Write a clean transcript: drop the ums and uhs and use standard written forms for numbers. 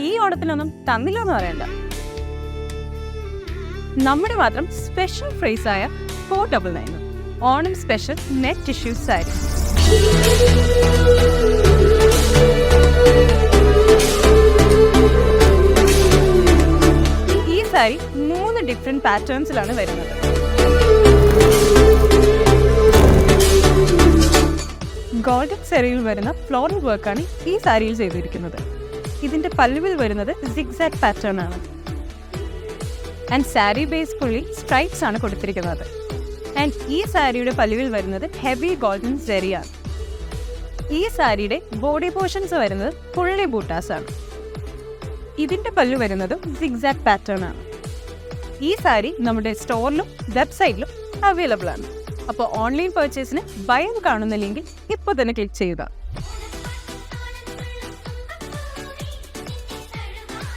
ഈ ഓണത്തിനൊന്നും തന്നില്ല എന്ന് പറയണ്ട. നമ്മുടെ മാത്രം സ്പെഷ്യൽ ഫ്രേസായ 499 Onam special net tissue sari. ഈ സാരി 3 ഡിഫറെന്റ് പാറ്റേൺസിലാണ് വരുന്നത്. ഗോൾഡൻ സെറിയിൽ വരുന്ന ഫ്ലോറൽ വർക്കാണ് ഈ സാരിയിൽ ചെയ്തിരിക്കുന്നത്. ഇതിന്റെ പല്ലുവിൽ വരുന്നത് സിഗ്സാഗ് പാറ്റേൺ ആണ്. And sari base fully stripes ആണ് കൊടുത്തിരിക്കുന്നത്. ആൻഡ് ഈ സാരിയുടെ പല്ലുവിൽ വരുന്നത് ഹെവി ഗോൾഡൻ സെറിയാണ്. ഈ സാരിയുടെ ബോഡി പോർഷൻസ് വരുന്നത് ഫുള്ളി ബൂട്ടാസ് ആണ്. ഇതിന്റെ പല്ലു വരുന്നതും സിഗ്സാഗ് പാറ്റേൺ ആണ്. ഈ സാരി നമ്മുടെ സ്റ്റോറിലും വെബ്സൈറ്റിലും അവൈലബിൾ ആണ്. അപ്പോൾ ഓൺലൈൻ പർച്ചേസിന് ബയം കാണുന്ന ലിങ്കിൽ ഇപ്പോൾ തന്നെ ക്ലിക്ക് ചെയ്യുക.